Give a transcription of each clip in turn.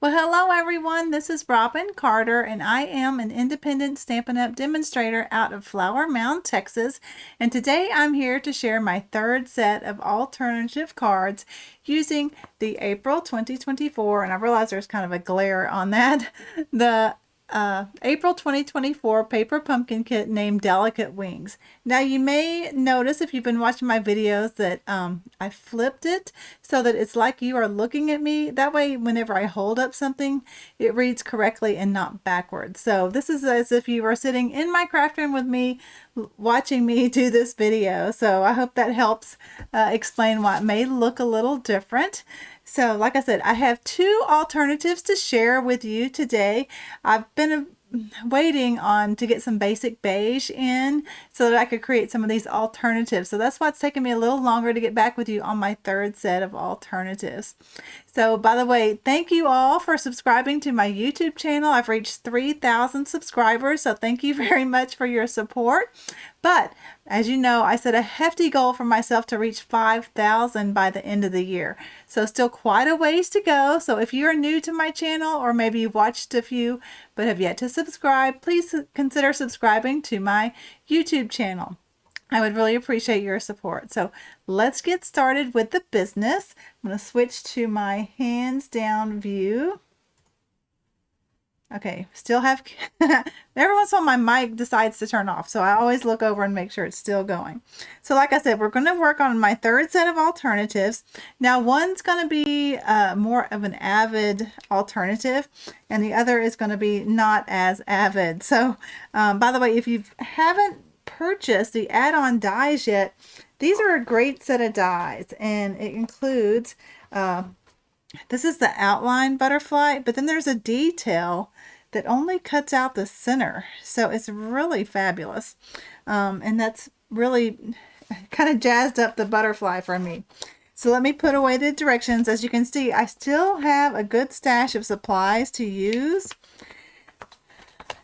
Well, hello everyone. This is Robin Carter, and I am an independent Stampin' Up! Demonstrator out of Flower Mound, Texas. And today I'm here to share my third set of alternative cards using the April 2024, and I realize there's kind of a glare on that, the April 2024 paper pumpkin kit named Delicate Wings. Now you may notice if you've been watching my videos that I flipped it so that it's like you are looking at me. That way whenever I hold up something it reads correctly and not backwards. So this is as if you were sitting in my craft room with me watching me do this video. So I hope that helps explain why it may look a little different. So like I said, I have two alternatives to share with you today. I've been waiting on to get some basic beige in so that I could create some of these alternatives. So that's why it's taken me a little longer to get back with you on my third set of alternatives. So by the way, thank you all for subscribing to my YouTube channel. I've reached 3,000 subscribers, so thank you very much for your support. But as you know, I set a hefty goal for myself to reach 5,000 by the end of the year. So still quite a ways to go. So if you are new to my channel, or maybe you've watched a few but have yet to subscribe, please consider subscribing to my YouTube channel. I would really appreciate your support. So let's get started with the business. I'm going to switch to my hands down view. Okay, still have, every once in a while my mic decides to turn off, so I always look over and make sure it's still going. So like I said, we're going to work on my third set of alternatives. Now one's going to be more of an Avid alternative, and the other is going to be not as Avid. So by the way, if you haven't purchased the add-on dies yet, these are a great set of dies, and it includes this is the outline butterfly, but then there's a detail that only cuts out the center. So it's really fabulous. And that's really kind of jazzed up the butterfly for me. So let me put away the directions. As you can see, I still have a good stash of supplies to use.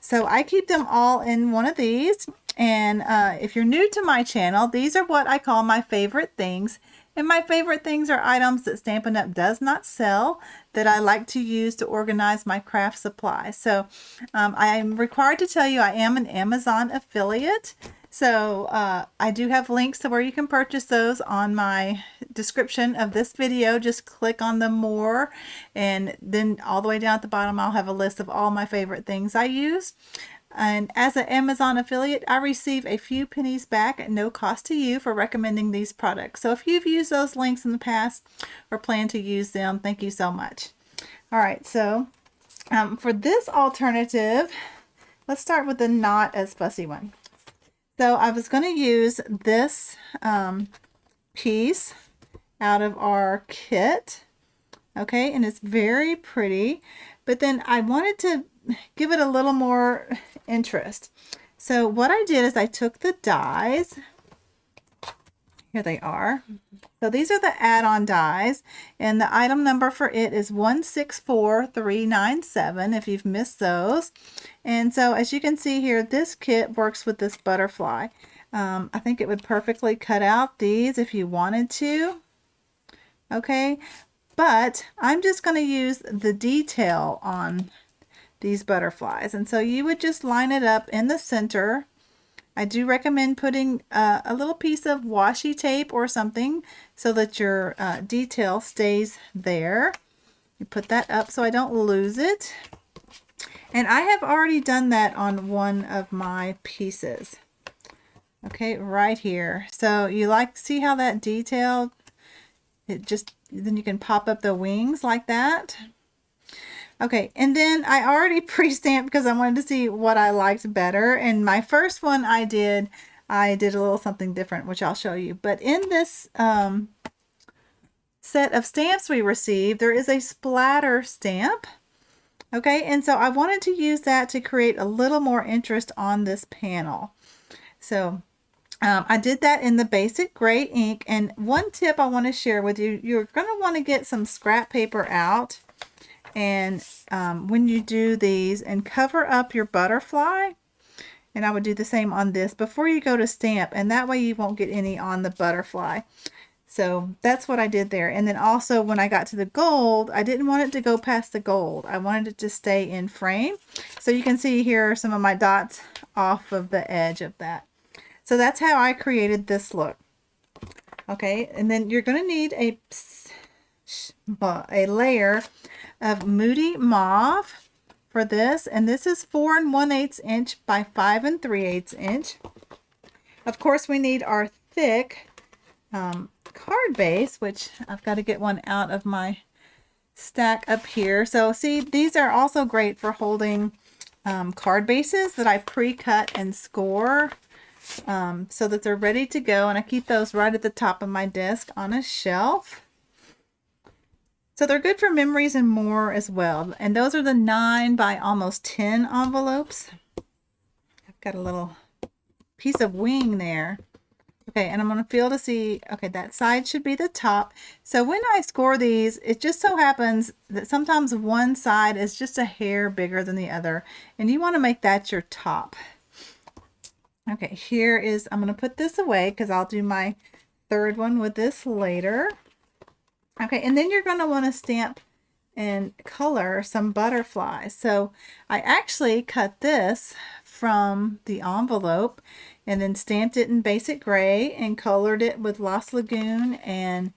So I keep them all in one of these. And if you're new to my channel, these are what I call my favorite things. And my favorite things are items that Stampin' Up! Does not sell that I like to use to organize my craft supplies. So I am required to tell you I am an Amazon affiliate. So I do have links to where you can purchase those on my description of this video. Just click on the more, and then all the way down at the bottom I'll have a list of all my favorite things I use. And as an Amazon affiliate, I receive a few pennies back at no cost to you for recommending these products. So if you've used those links in the past or plan to use them, thank you so much. All right, so for this alternative, let's start with the not as fussy one. So I was going to use this piece out of our kit, okay, and it's very pretty, but then I wanted to give it a little more interest. So what I did is I took the dies. Here they are. So these are the add-on dies, and the item number for it is 164397 if you've missed those. And so as you can see here, this kit works with this butterfly. I think it would perfectly cut out these if you wanted to. Okay, but I'm just going to use the detail on these butterflies, and so you would just line it up in the center. I do recommend putting a little piece of washi tape or something so that your detail stays there. You put that up so I don't lose it, and I have already done that on one of my pieces, okay, right here. So you see how that detail, it just, then you can pop up the wings like that. Okay, and then I already pre-stamped because I wanted to see what I liked better. And my first one I did a little something different, which I'll show you. But in this set of stamps we received, there is a splatter stamp. Okay, and so I wanted to use that to create a little more interest on this panel. So I did that in the basic gray ink. And one tip I want to share with you, you're going to want to get some scrap paper out. And when you do these, and cover up your butterfly, and I would do the same on this before you go to stamp, and that way you won't get any on the butterfly. So that's what I did there. And then also when I got to the gold, I didn't want it to go past the gold. I wanted it to stay in frame. So you can see here some of my dots off of the edge of that. So that's how I created this look. Okay, and then you're going to need a layer of Moody Mauve for this. And this is 4 1/8 inch by 5 3/8 inch. Of course, we need our thick card base, which I've got to get one out of my stack up here. So see, these are also great for holding card bases that I pre-cut and score so that they're ready to go. And I keep those right at the top of my desk on a shelf. So they're good for memories and more as well. And those are the 9 by almost 10 envelopes. I've got a little piece of wing there. Okay, and I'm going to feel to see, okay, that side should be the top. So when I score these, it just so happens that sometimes one side is just a hair bigger than the other, and you want to make that your top. Okay, here is, I'm going to put this away because I'll do my third one with this later. Okay, and then you're going to want to stamp and color some butterflies. So I actually cut this from the envelope and then stamped it in basic gray and colored it with Lost Lagoon and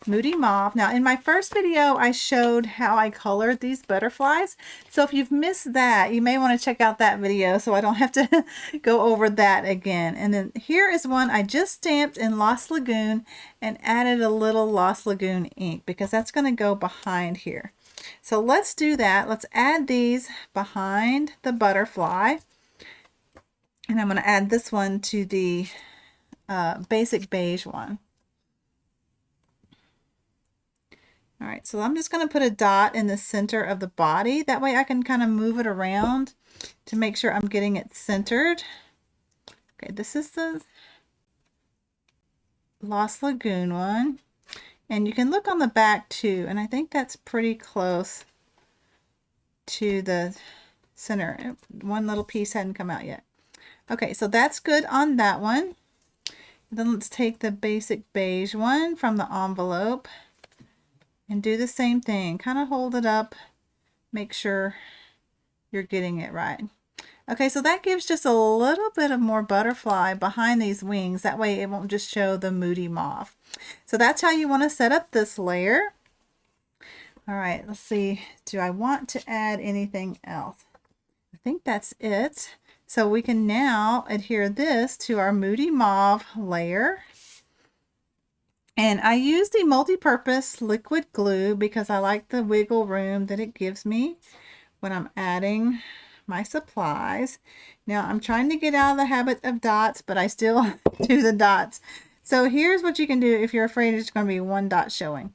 Moody Mauve. Now in my first video I showed how I colored these butterflies, so if you've missed that you may want to check out that video so I don't have to go over that again. And then here is one I just stamped in Lost Lagoon and added a little Lost Lagoon ink because that's going to go behind here. So let's do that. Let's add these behind the butterfly. And I'm going to add this one to the basic beige one. All right, so I'm just going to put a dot in the center of the body. That way I can kind of move it around to make sure I'm getting it centered. Okay, this is the Lost Lagoon one. And you can look on the back too, and I think that's pretty close to the center. One little piece hadn't come out yet. Okay, so that's good on that one. Then let's take the basic beige one from the envelope and do the same thing. Kind of hold it up, make sure you're getting it right. Okay, so that gives just a little bit of more butterfly behind these wings. That way it won't just show the Moody Mauve. So that's how you want to set up this layer. All right, let's see. Do I want to add anything else? I think that's it. So we can now adhere this to our Moody Mauve layer. And I use the multi-purpose liquid glue because I like the wiggle room that it gives me when I'm adding my supplies. Now I'm trying to get out of the habit of dots, but I still do the dots. So here's what you can do if you're afraid it's going to be one dot showing.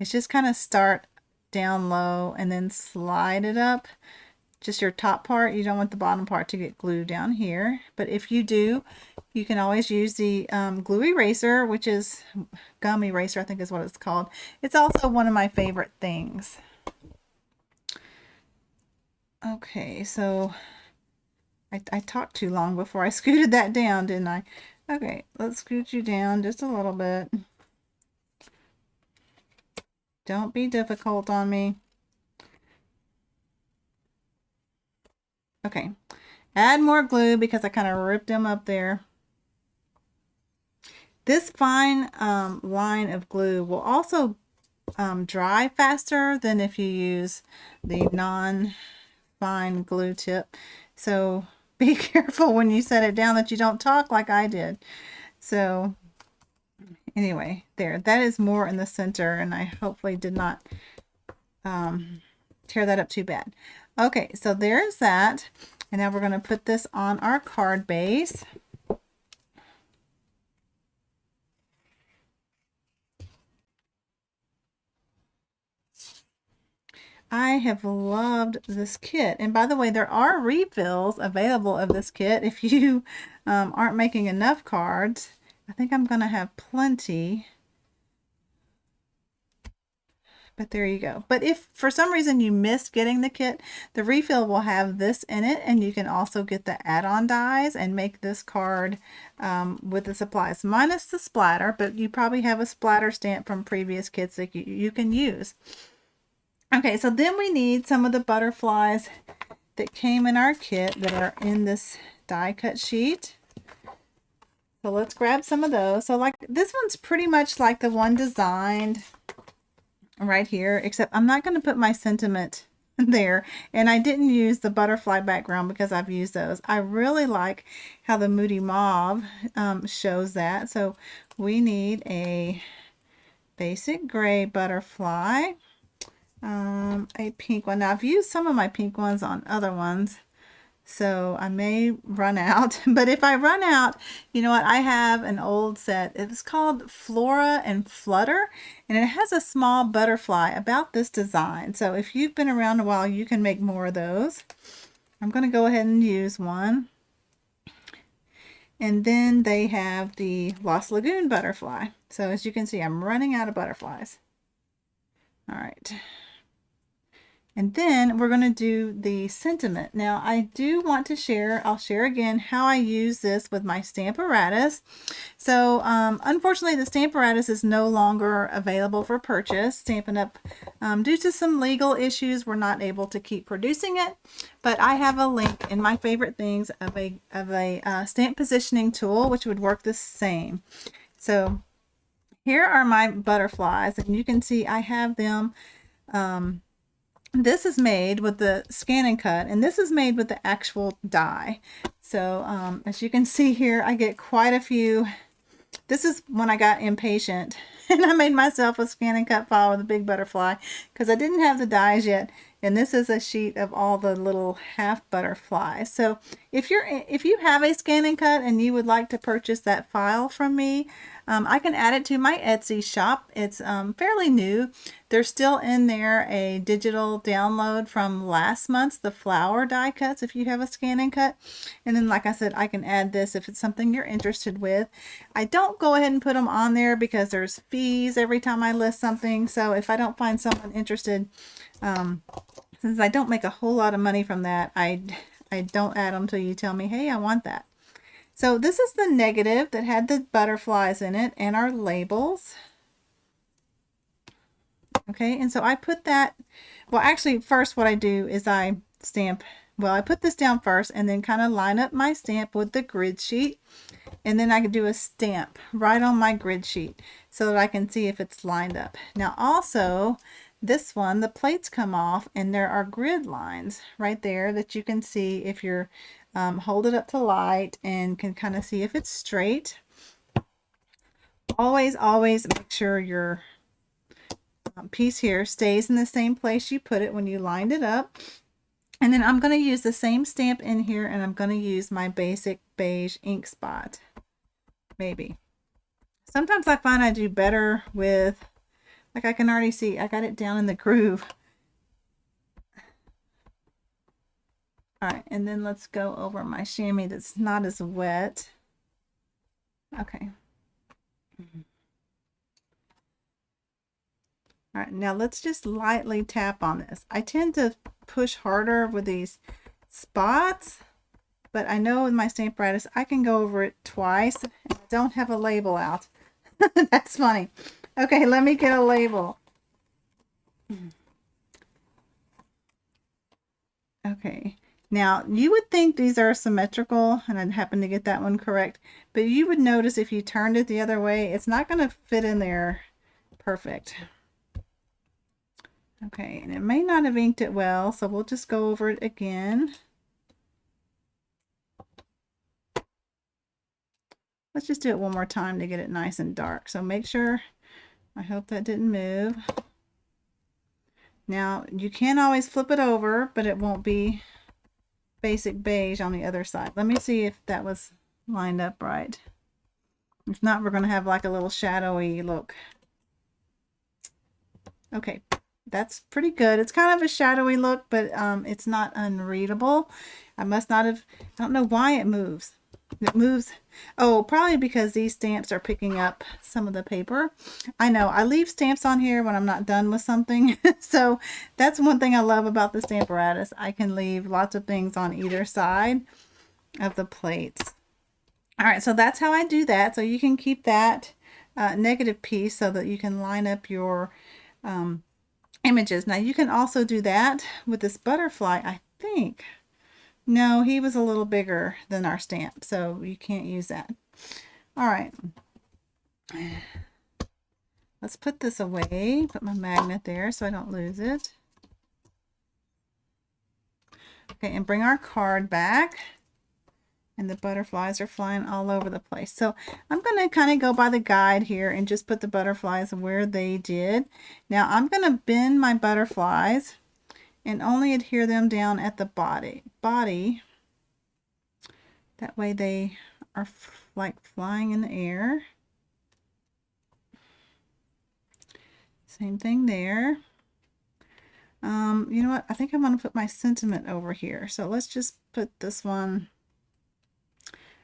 It's just kind of start down low and then slide it up. Just your top part. You don't want the bottom part to get glued down here. But if you do, you can always use the glue eraser, which is gum eraser, I think is what it's called. It's also one of my favorite things. Okay, so I talked too long before I scooted that down, didn't I? Okay, let's scoot you down just a little bit. Don't be difficult on me. Okay, add more glue because I kind of ripped them up there. This fine line of glue will also dry faster than if you use the non-fine glue tip. So be careful when you set it down that you don't talk like I did. So anyway, there, that is more in the center, and I hopefully did not tear that up too bad. Okay, so there's that. And now we're going to put this on our card base. I have loved this kit. And by the way, there are refills available of this kit if you aren't making enough cards. I think I'm going to have plenty But there you go. But if for some reason you missed getting the kit, the refill will have this in it, and you can also get the add-on dies and make this card with the supplies, minus the splatter, but you probably have a splatter stamp from previous kits that you can use. Okay, so then we need some of the butterflies that came in our kit that are in this die cut sheet. So let's grab some of those. So like this one's pretty much like the one designed right here, except I'm not going to put my sentiment there, and I didn't use the butterfly background because I've used those. I really like how the Moody Mauve shows that. So we need a basic gray butterfly, a pink one. Now I've used some of my pink ones on other ones, so I may run out, but if I run out, you know what, I have an old set. It's called Flora and Flutter, and it has a small butterfly about this design. So if you've been around a while, you can make more of those. I'm going to go ahead and use one. And then they have the Lost Lagoon butterfly. So as you can see, I'm running out of butterflies. All right. And then we're going to do the sentiment. Now I do want to share, I'll share again how I use this with my Stamparatus. So unfortunately the Stamparatus is no longer available for purchase. Stampin' Up, due to some legal issues, we're not able to keep producing it. But I have a link in my favorite things of a stamp positioning tool, which would work the same. So here are my butterflies, and you can see I have them. This is made with the scan and cut, and this is made with the actual die. So as you can see here, I get quite a few. This is when I got impatient and I made myself a scan and cut file with a big butterfly because I didn't have the dies yet. And this is a sheet of all the little half butterflies. So if you have a scan and cut and you would like to purchase that file from me, I can add it to my Etsy shop. It's fairly new. There's still in there a digital download from last month's, the flower die cuts, if you have a scan and cut. And then, like I said, I can add this if it's something you're interested with. I don't go ahead and put them on there because there's fees every time I list something. So if I don't find someone interested, since I don't make a whole lot of money from that, I don't add them till you tell me, hey, I want that. So this is the negative that had the butterflies in it and our labels. Okay, and so I put that, well, actually first what I do is I stamp, well, I put this down first and then kind of line up my stamp with the grid sheet. And then I can do a stamp right on my grid sheet so that I can see if it's lined up. Now also, this one, the plates come off and there are grid lines right there that you can see if you're hold it up to light and can kind of see if it's straight. Always make sure your piece here stays in the same place you put it when you lined it up. And then I'm going to use the same stamp in here, and I'm going to use my basic beige ink spot. Maybe. Sometimes I find I do better with, like I can already see, I got it down in the groove. All right, and then let's go over my chamois that's not as wet. Okay. All right, now let's just lightly tap on this. I tend to push harder with these spots, but I know with my Stamparatus, I can go over it twice and I don't have a label out. That's funny. Okay, let me get a label. Okay. Now, you would think these are symmetrical, and I happen to get that one correct, but you would notice if you turned it the other way, it's not going to fit in there perfect. Okay, and it may not have inked it well, so we'll just go over it again. Let's just do it one more time to get it nice and dark. So make sure, I hope that didn't move. Now, you can always flip it over, but it won't be basic beige on the other side. Let me see if that was lined up right. If not, we're going to have like a little shadowy look. Okay, that's pretty good. It's kind of a shadowy look, but it's not unreadable. I must not have, I don't know why it moves. It moves. Oh, probably because these stamps are picking up some of the paper. I know I leave stamps on here when I'm not done with something. So that's one thing I love about the Stamparatus. I can leave lots of things on either side of the plates. All right, so that's how I do that. So you can keep that negative piece so that you can line up your images. Now you can also do that with this butterfly, I think. No, he was a little bigger than our stamp, so you can't use that. All right. Let's put this away. Put my magnet there so I don't lose it. Okay, and bring our card back. And the butterflies are flying all over the place. So I'm going to kind of go by the guide here and just put the butterflies where they did. Now I'm going to bend my butterflies and only adhere them down at the body. That way they are like flying in the air. Same thing there. You know what? I think I'm going to put my sentiment over here. So let's just put this one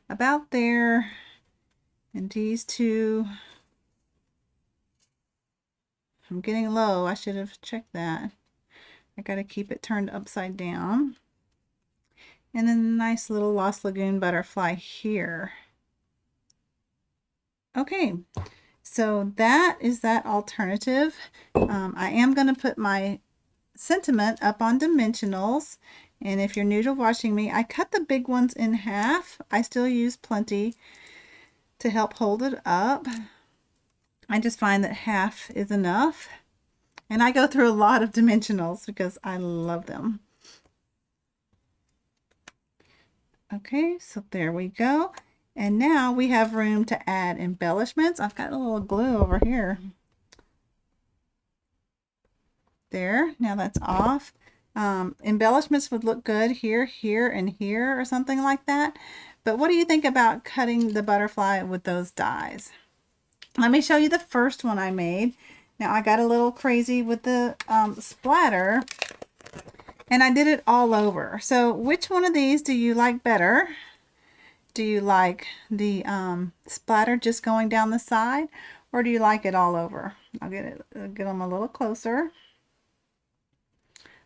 about there, and these two. I'm getting low. I should have checked that. I got to keep it turned upside down. And then a nice little Lost Lagoon butterfly here. Okay, so that is that alternative. I am going to put my sentiment up on dimensionals. And if you're new to watching me, I cut the big ones in half. I still use plenty to help hold it up. I just find that half is enough. And I go through a lot of dimensionals because I love them. Okay, so there we go. And now we have room to add embellishments. I've got a little glue over here. There, now that's off. Embellishments would look good here, here, and here, or something like that. But what do you think about cutting the butterfly with those dies? Let me show you the first one I made. Now I got a little crazy with the splatter, and I did it all over. So which one of these do you like better? Do you like the splatter just going down the side, or do you like it all over? I'll get them a little closer.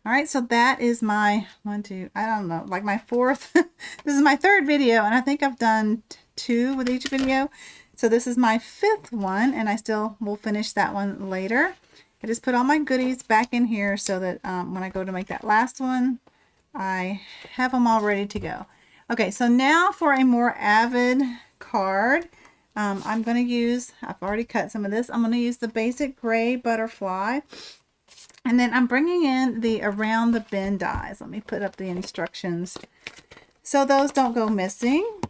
All right, so that is my I don't know, like my fourth. This is my third video, and I think I've done 2 with each video. So this is my 5th one, and I still will finish that one later. I just put all my goodies back in here so that when I go to make that last one, I have them all ready to go. Okay, so now for a more Avid card, I'm going to use, I've already cut some of this, I'm going to use the basic gray butterfly. And then I'm bringing in the around the bend dies. Let me put up the instructions so those don't go missing.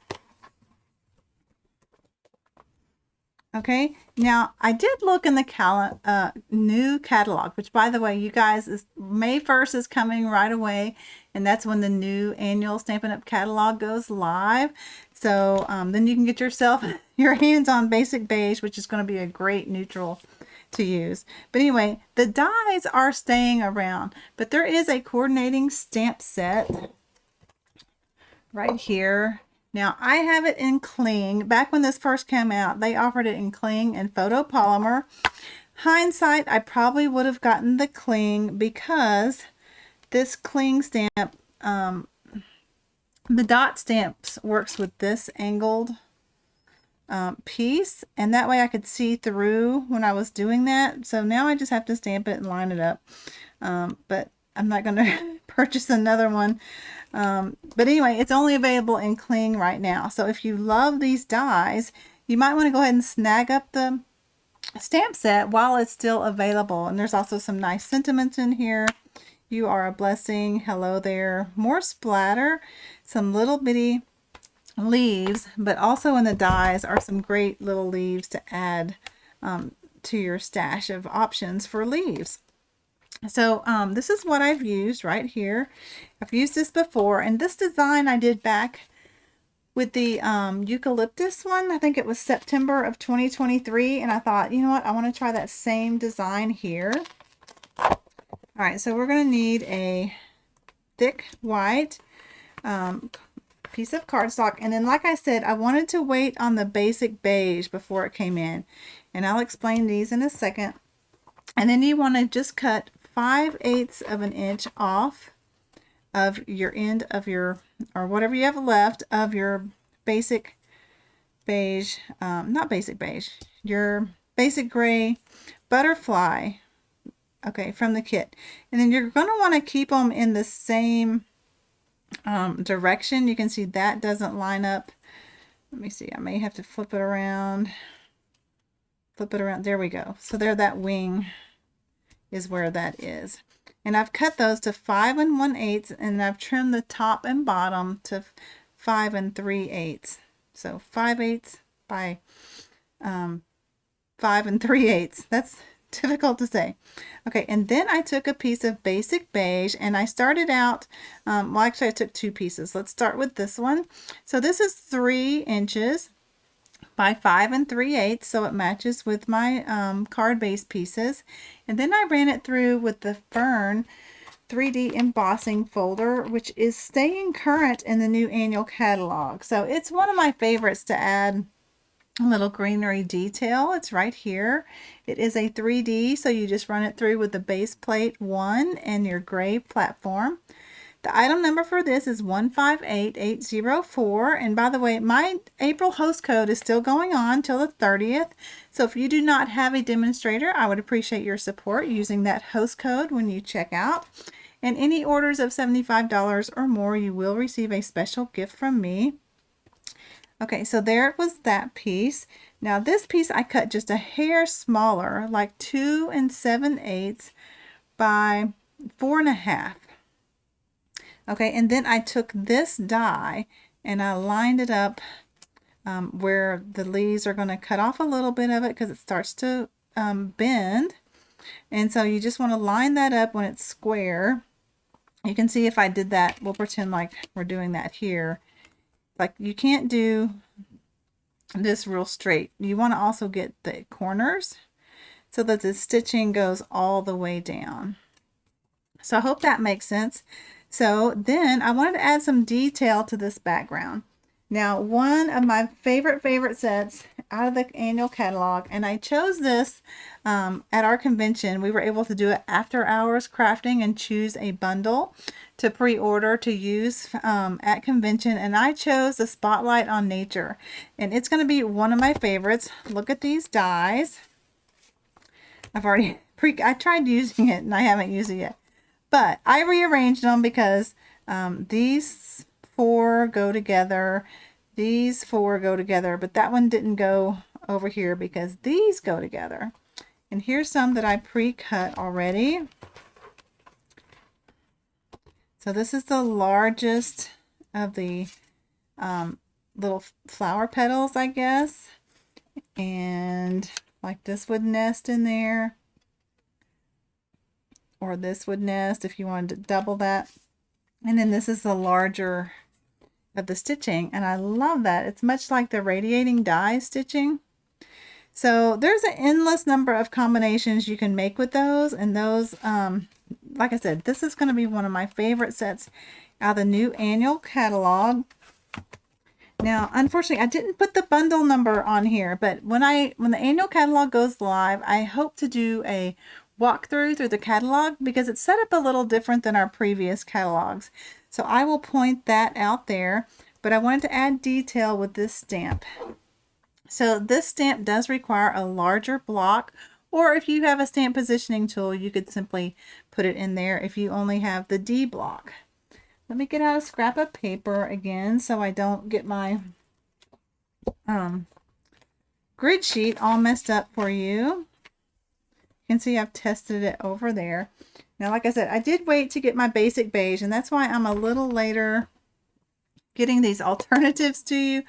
Okay, now I did look in the new catalog, which by the way, you guys, May 1st is coming right away, and that's when the new annual Stampin' Up! Catalog goes live. So then you can get your hands on basic beige, which is going to be a great neutral to use. But anyway, the dies are staying around, but there is a coordinating stamp set right here. Now I have it in cling. Back when this first came out, they offered it in cling and photopolymer. Hindsight, I probably would have gotten the cling because this cling stamp, the dot stamps works with this angled piece, and that way I could see through when I was doing that. So now I just have to stamp it and line it up, but I'm not going to purchase another one. But anyway, it's only available in cling right now. So if you love these dies, you might want to go ahead and snag up the stamp set while it's still available. And there's also some nice sentiments in here. You are a blessing. Hello there. More splatter, some little bitty leaves, but also in the dies are some great little leaves to add to your stash of options for leaves. So this is what I've used right here. I've used this before, and this design I did back with the eucalyptus one. I think it was September of 2023, and I thought, you know what, I want to try that same design here. All right, so we're going to need a thick white piece of cardstock. And then, like I said, I wanted to wait on the basic beige before it came in. And I'll explain these in a second. And then you want to just cut 5/8 of an inch off of your end of your, or whatever you have left of your basic beige, not basic beige, your basic gray butterfly, okay, from the kit. And then you're going to want to keep them in the same direction. You can see that doesn't line up. Let me see, I may have to flip it around. Flip it around. There we go. So there, that wing is where that is. And I've cut those to 5 1/8, and I've trimmed the top and bottom to 5 3/8. So 5/8 by 5 3/8. That's difficult to say. Okay, and then I took a piece of basic beige, and I started out, well, actually I took 2 pieces. Let's start with this one. So this is 3 inches by 5 3/8, so it matches with my card base pieces. And then I ran it through with the Fern 3D embossing folder, which is staying current in the new annual catalog. So it's one of my favorites to add a little greenery detail. It's right here. It is a 3D, so you just run it through with the base plate 1 and your gray platform. The item number for this is 158804. And by the way, my April host code is still going on till the 30th. So if you do not have a demonstrator, I would appreciate your support using that host code when you check out. And any orders of $75 or more, you will receive a special gift from me. Okay, so there it was, that piece. Now this piece I cut just a hair smaller, like 2 7/8 by 4 1/2. Okay, and then I took this die and I lined it up where the leaves are going to cut off a little bit of it because it starts to bend. And so you just want to line that up when it's square. You can see if I did that, we'll pretend like we're doing that here. Like, you can't do this real straight. You want to also get the corners so that the stitching goes all the way down. So I hope that makes sense. So then I wanted to add some detail to this background. Now, one of my favorite sets out of the annual catalog, and I chose this at our convention. We were able to do it after hours crafting and choose a bundle to pre-order to use at convention, and I chose the Spotlight on Nature, and it's going to be one of my favorites. Look at these dies. I've already I tried using it and I haven't used it yet. But I rearranged them because these 4 go together, these 4 go together, but that one didn't go over here because these go together. And here's some that I pre-cut already. So this is the largest of the little flower petals, I guess. And like this would nest in there. Or this would nest if you wanted to double that. And then this is the larger of the stitching, and I love that. It's much like the radiating die stitching. So there's an endless number of combinations you can make with those, and those like I said, this is going to be one of my favorite sets out of the new annual catalog. Now, unfortunately, I didn't put the bundle number on here, but when the annual catalog goes live, I hope to do a walkthrough through the catalog because it's set up a little different than our previous catalogs. So I will point that out there, but I wanted to add detail with this stamp. So this stamp does require a larger block, or if you have a stamp positioning tool, you could simply put it in there if you only have the D block. Let me get out a scrap of paper again so I don't get my grid sheet all messed up for you. You can see I've tested it over there. Now, like I said, I did wait to get my basic beige, and that's why I'm a little later getting these alternatives to you.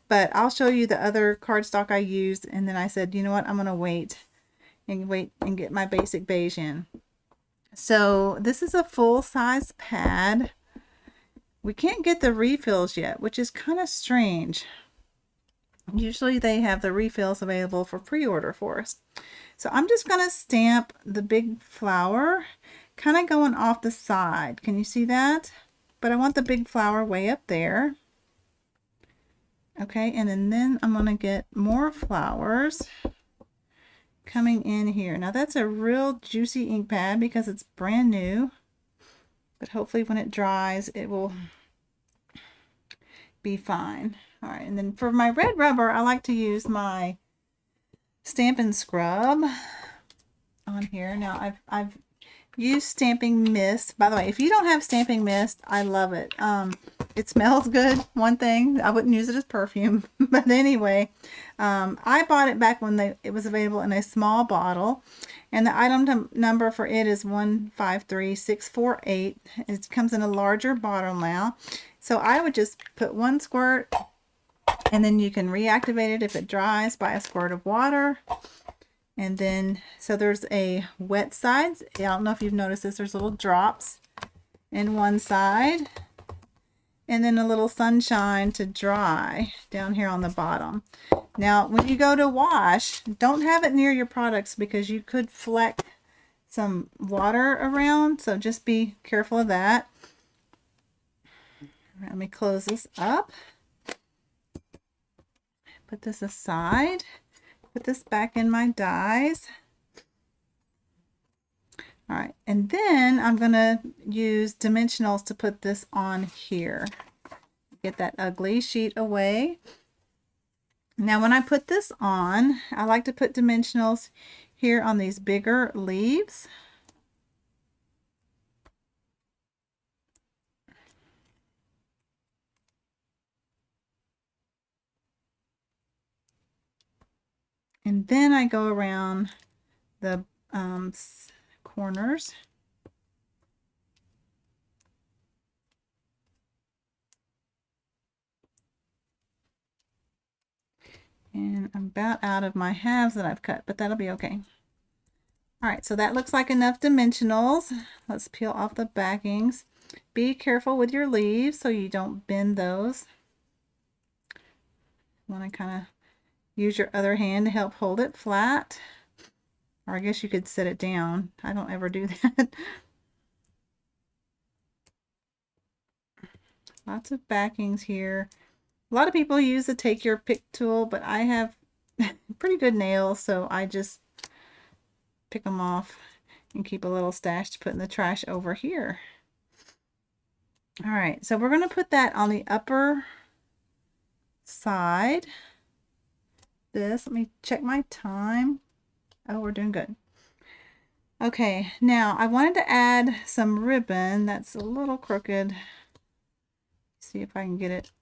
But I'll show you the other cardstock I used, and then I said, you know what, I'm going to wait and get my basic beige in. So this is a full-size pad. We can't get the refills yet, which is kind of strange. Usually they have the refills available for pre-order for us. So I'm just going to stamp the big flower kind of going off the side. Can you see that? But I want the big flower way up there. Okay, and then I'm going to get more flowers coming in here. Now that's a real juicy ink pad because it's brand new, but hopefully when it dries it will be fine. All right, and then for my red rubber, I like to use my Stampin' Scrub on here. Now I've used Stamping Mist. By the way, if you don't have Stamping Mist, I love it. It smells good, one thing. I wouldn't use it as perfume. But anyway, I bought it back when it was available in a small bottle. And the item number for it is 153648. It comes in a larger bottle now. So I would just put one squirt, and then you can reactivate it if it dries by a squirt of water. And then, so there's a wet side. I don't know if you've noticed this. There's little drops in one side. And then a little sunshine to dry down here on the bottom. Now, when you go to wash, don't have it near your products because you could fleck some water around. So just be careful of that. All right, let me close this up. Put this aside. Put this back in my dies. All right, and then I'm going to use dimensionals to put this on here. Get that ugly sheet away. Now when I put this on, I like to put dimensionals here on these bigger leaves. And then I go around the corners. And I'm about out of my halves that I've cut, but that'll be okay. All right, so that looks like enough dimensionals. Let's peel off the backings. Be careful with your leaves so you don't bend those. You want to kind of use your other hand to help hold it flat. Or I guess you could set it down. I don't ever do that. Lots of backings here. A lot of people use the take your pick tool, but I have pretty good nails, so I just pick them off and keep a little stash to put in the trash over here. All right, so we're going to put that on the upper side. Let me check my time. Oh, we're doing good. Okay, now I wanted to add some ribbon that's a little crooked. See if I can get it.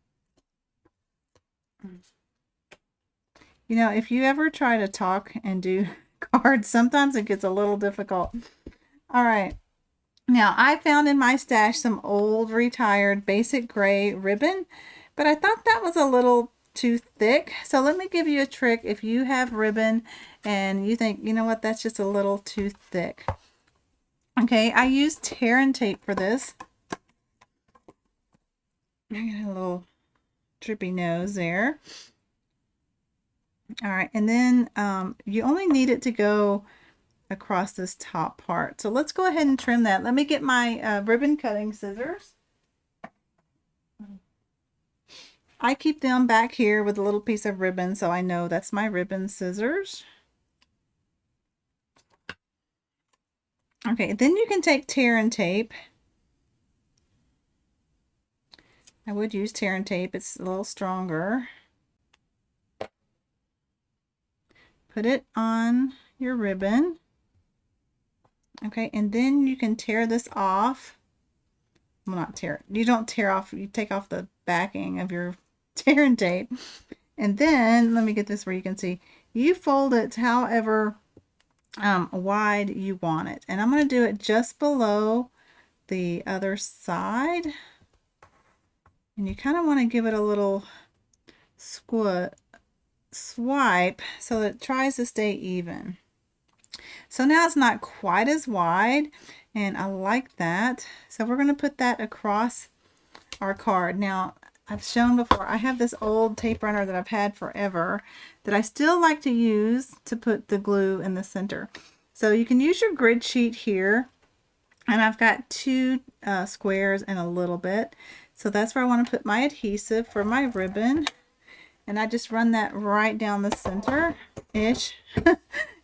You know, if you ever try to talk and do cards, sometimes it gets a little difficult. All right. Now, I found in my stash some old retired basic gray ribbon, but I thought that was a little too thick. So let me give you a trick if you have ribbon and you think, you know what, that's just a little too thick. Okay, I used tear and tape for this. I got a little drippy nose there. All right, and then you only need it to go across this top part. So let's go ahead and trim that. Let me get my ribbon cutting scissors. I keep them back here with a little piece of ribbon, so I know that's my ribbon scissors. Okay, then you can take tear and tape. I would use tear and tape, it's a little stronger. Put it on your ribbon. Okay, and then you can tear this off. Well, not tear. You don't tear off, you take off the backing of your tear and tape. And then, let me get this where you can see. You fold it however wide you want it. And I'm going to do it just below the other side. And you kind of want to give it a little swipe so that it tries to stay even. So now it's not quite as wide, and I like that. So we're going to put that across our card. Now, I've shown before, I have this old tape runner that I've had forever that I still like to use to put the glue in the center. So you can use your grid sheet here, and I've got two squares and a little bit. So that's where I want to put my adhesive for my ribbon. And I just run that right down the center-ish.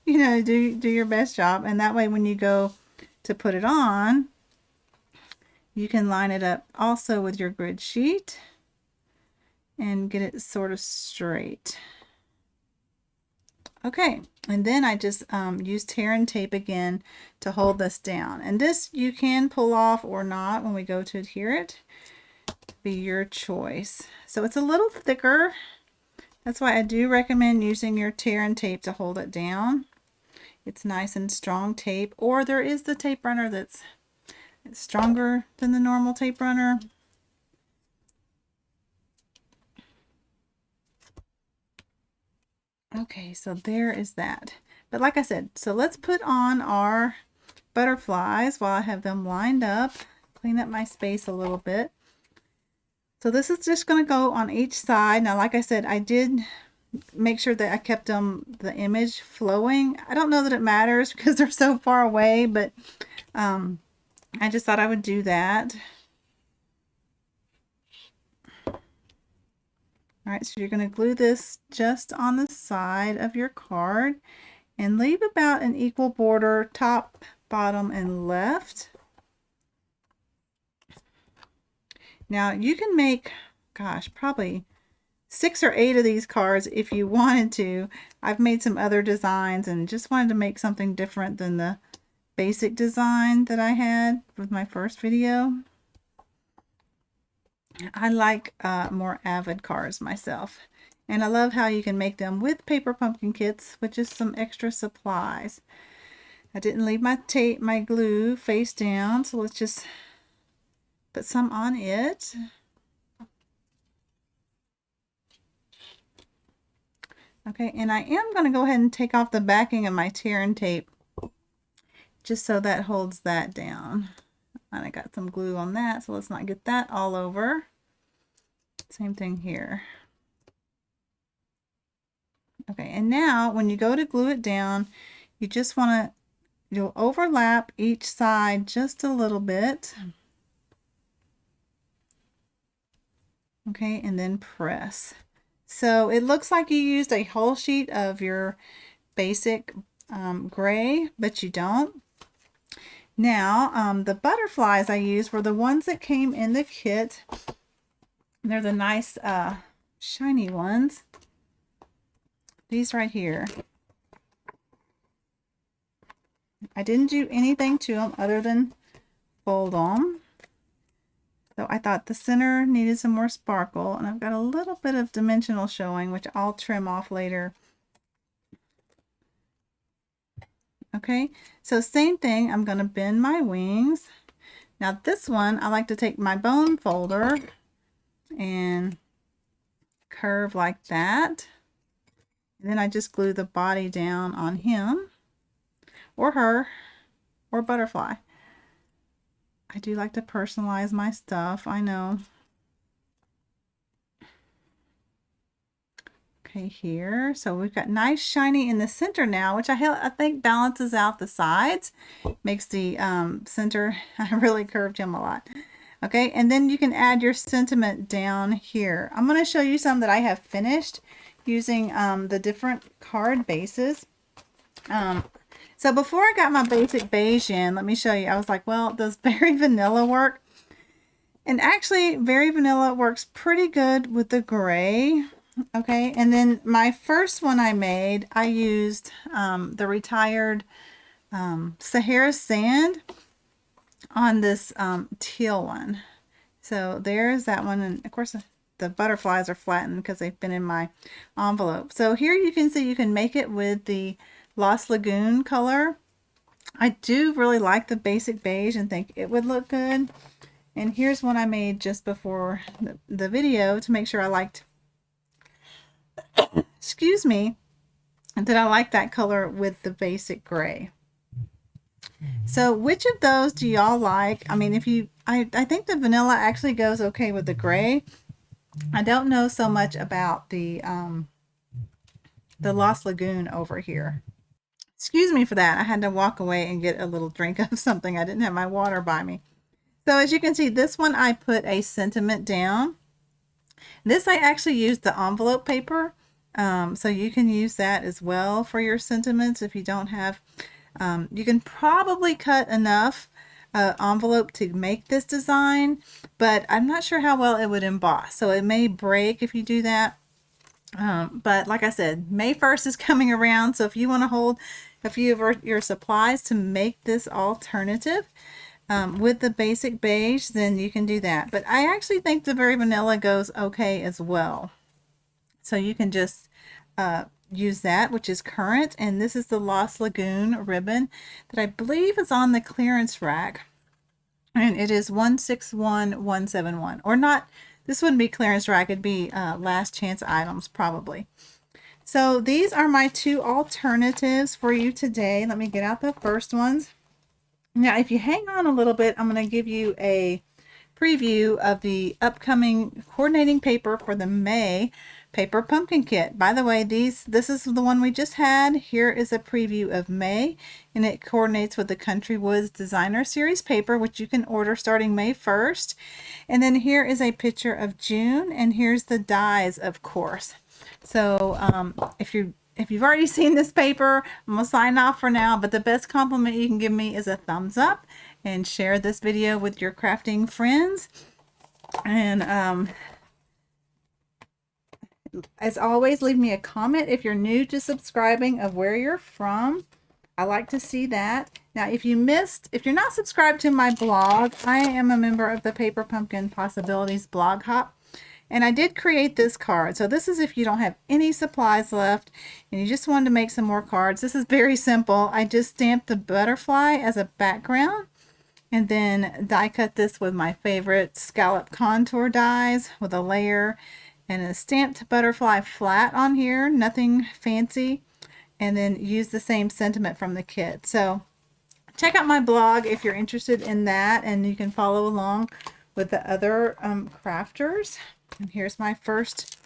You know, do your best job. And that way when you go to put it on, you can line it up also with your grid sheet and get it sort of straight. Okay, and then I just use tear and tape again to hold this down. And this you can pull off or not when we go to adhere it. Be your choice. So it's a little thicker. That's why I do recommend using your tear and tape to hold it down. It's nice and strong tape, or there is the tape runner that's stronger than the normal tape runner. Okay, so there is that. But like I said, so let's put on our butterflies while I have them lined up. Clean up my space a little bit. So this is just going to go on each side. Now, like I said, I did make sure that I kept the image flowing. I don't know that it matters because they're so far away, but I just thought I would do that. All right, so you're going to glue this just on the side of your card and leave about an equal border, top, bottom, and left. Now you can make, gosh, probably 6 or 8 of these cards if you wanted to. I've made some other designs and just wanted to make something different than the basic design that I had with my first video. I like more Avid cards myself. And I love how you can make them with paper pumpkin kits with just some extra supplies. I didn't leave my glue face down, so let's just put some on it. Okay, and I am going to go ahead and take off the backing of my tear and tape just so that holds that down. And I got some glue on that, so let's not get that all over. Same thing here. Okay, and now when you go to glue it down, you just want to, you'll overlap each side just a little bit. Okay, and then press. So it looks like you used a whole sheet of your basic gray, but you don't. Now, the butterflies I used were the ones that came in the kit. They're the nice shiny ones. These right here. I didn't do anything to them other than fold them. So I thought the center needed some more sparkle, and I've got a little bit of dimensional showing, which I'll trim off later. Okay, so same thing, I'm going to bend my wings. Now this one, I like to take my bone folder and curve like that. And then I just glue the body down on him or her or butterfly. I do like to personalize my stuff, I know. Okay, here. So we've got nice shiny in the center now, which I think balances out the sides. Makes the center, I really curved him a lot. Okay, and then you can add your sentiment down here. I'm going to show you some that I have finished using the different card bases. So before I got my basic beige in, let me show you. I was like, well, does Berry Vanilla work? And actually, Berry Vanilla works pretty good with the gray. Okay, and then my first one I made, I used the retired Sahara Sand on this teal one. So there's that one, and of course the butterflies are flattened because they've been in my envelope. So here you can see you can make it with the Lost Lagoon color. I do really like the basic beige and think it would look good. And here's one I made just before the video to make sure I liked, excuse me, that I like that color with the basic gray. So which of those do y'all like? I mean, if you, I think the vanilla actually goes okay with the gray. I don't know so much about the Lost Lagoon over here. Excuse me for that. I had to walk away and get a little drink of something. I didn't have my water by me. So as you can see, this one I put a sentiment down. This I actually used the envelope paper, so you can use that as well for your sentiments if you don't have. You can probably cut enough envelope to make this design, but I'm not sure how well it would emboss, so it may break if you do that. But like I said, May 1st is coming around, so if you want to hold a few of your supplies to make this alternative with the basic beige, then you can do that. But I actually think the Very Vanilla goes okay as well. So you can just use that, which is current, and this is the Lost Lagoon ribbon that I believe is on the clearance rack, and it is 161171, or not. This wouldn't be clearance rack, it'd be last chance items probably. So these are my two alternatives for you today. Let me get out the first ones. Now if you hang on a little bit, I'm going to give you a preview of the upcoming coordinating paper for the May paper pumpkin kit. By the way, this is the one we just had. Here is a preview of May, and it coordinates with the Country Woods Designer Series paper, which you can order starting May 1st. And then here is a picture of June, and here's the dies, of course. So if you've already seen this paper, I'm gonna sign off for now, but the best compliment you can give me is a thumbs up, and share this video with your crafting friends. And as always, leave me a comment if you're new to subscribing of where you're from. I like to see that. Now, if you're not subscribed to my blog, I am a member of the Paper Pumpkin Possibilities blog hop. And I did create this card. So this is if you don't have any supplies left and you just wanted to make some more cards. This is very simple. I just stamped the butterfly as a background, and then die cut this with my favorite scallop contour dies with a layer and a stamped butterfly flat on here, nothing fancy, and then use the same sentiment from the kit. So check out my blog if you're interested in that, and you can follow along with the other crafters. And here's my first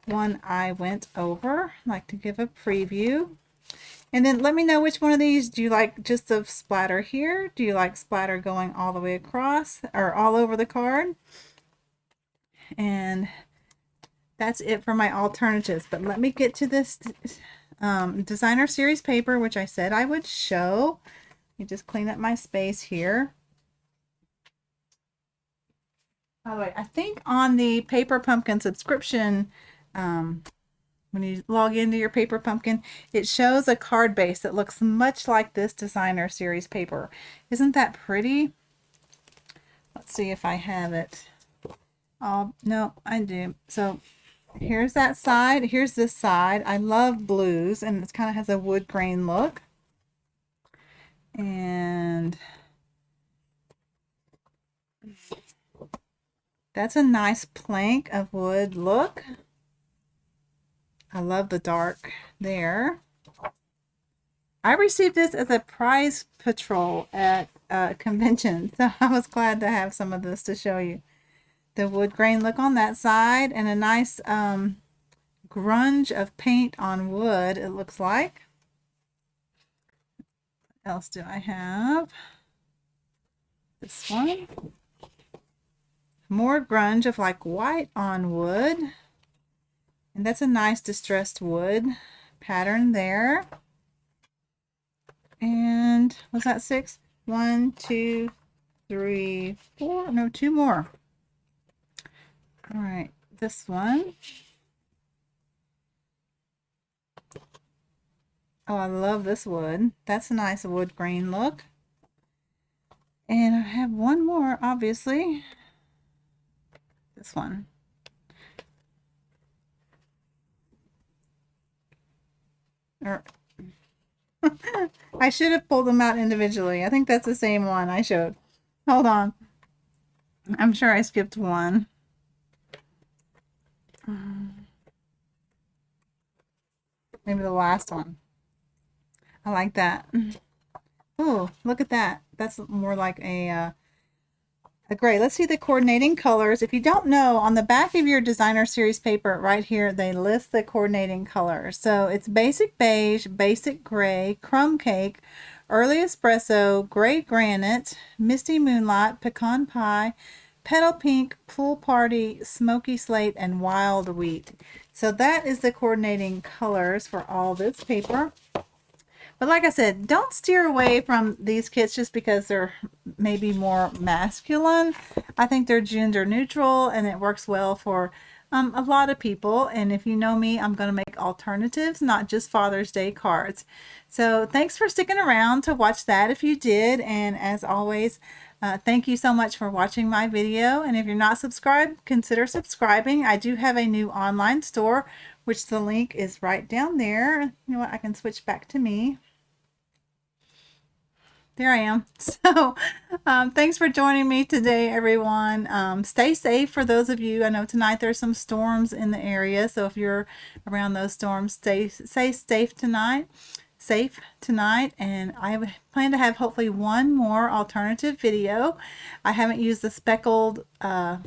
one I went over. I'd like to give a preview. And then let me know which one of these do you like, just a splatter here? Do you like splatter going all the way across or all over the card? And that's it for my alternatives. But let me get to this designer series paper, which I said I would show. Let me just clean up my space here. By the way, I think on the Paper Pumpkin subscription, when you log into your Paper Pumpkin, it shows a card base that looks much like this designer series paper. Isn't that pretty? Let's see if I have it. Oh, no, I do. So here's that side. Here's this side. I love blues, and it kind of has a wood grain look. And that's a nice plank of wood look. I love the dark there. I received this as a prize patrol at a convention, so I was glad to have some of this to show you. The wood grain look on that side, and a nice grunge of paint on wood, it looks like. What else do I have? This one. More grunge of like white on wood. And that's a nice distressed wood pattern there. And was that 6? 1, 2, 3, 4. No, 2 more. All right, this one. Oh, I love this wood. That's a nice wood grain look. And I have one more, obviously. This one. I should have pulled them out individually. I think that's the same one I showed. Hold on. I'm sure I skipped one. Maybe the last one. I like that. Oh, look at that. That's more like a gray. Let's see the coordinating colors. If you don't know, on the back of your designer series paper right here, they list the coordinating colors. So it's basic beige, basic gray, crumb cake, early espresso, gray granite, misty moonlight, pecan pie, Petal Pink, Pool Party, Smoky Slate, and Wild Wheat. So that is the coordinating colors for all this paper. But like I said, don't steer away from these kits just because they're maybe more masculine. I think they're gender neutral and it works well for a lot of people. And if you know me, I'm going to make alternatives, not just Father's Day cards. So thanks for sticking around to watch that if you did. And as always, thank you so much for watching my video. And if you're not subscribed, consider subscribing. I do have a new online store, which the link is right down there. You know what? I can switch back to me. There I am. So thanks for joining me today, everyone. Stay safe for those of you. I know tonight there's some storms in the area. So if you're around those storms, stay safe tonight. And I plan to have hopefully one more alternative video. I haven't used the speckled card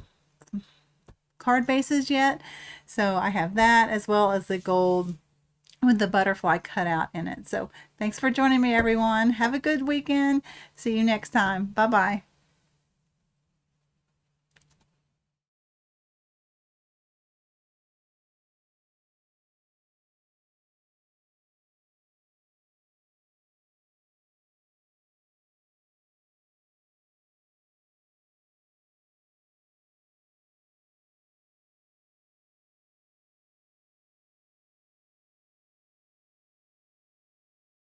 bases yet. So I have that as well as the gold with the butterfly cutout in it. So thanks for joining me, everyone. Have a good weekend. See you next time. Bye-bye.